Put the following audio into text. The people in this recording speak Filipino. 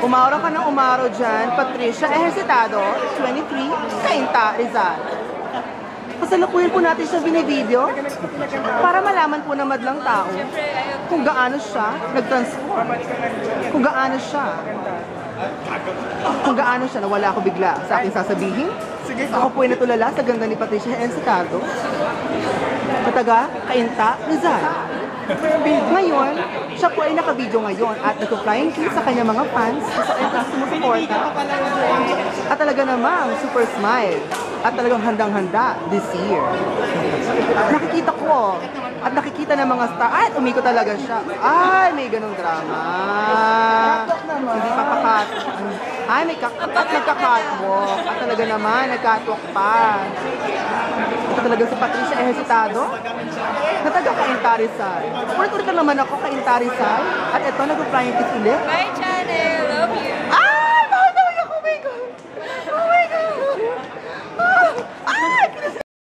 Umaraw ka ng umaraw dyan, Patricia Ejercitado, 23, Cainta, Rizal. Kasalukuyan po natin siya binibideo para malaman po ng madlang tao kung gaano siya nag-transform. Kung gaano siya nawala ako bigla sa aking sasabihin. Ako po ay natulala sa ganda ni Patricia Ejercitado na taga Cainta, Rizal. Ngayon, siya po ay naka-video ngayon at nag-flying kiss sa kanyang mga fans sa kanyang sumusuporta. At talaga namang super smile at talagang handang-handa this year. Nakikita ko at nakikita ng mga star at umiko talaga siya. Ay, may ganong drama. Hindi papakat. Ay, may nagka-catwalk. At talaga naman, nag-catwalk pa. Ito talaga si Patricia Ejercitado na taga Cainta, Rizal. Ulit-ulit naman ako Cainta, Rizal. At ito, nag-flying kiss ulit.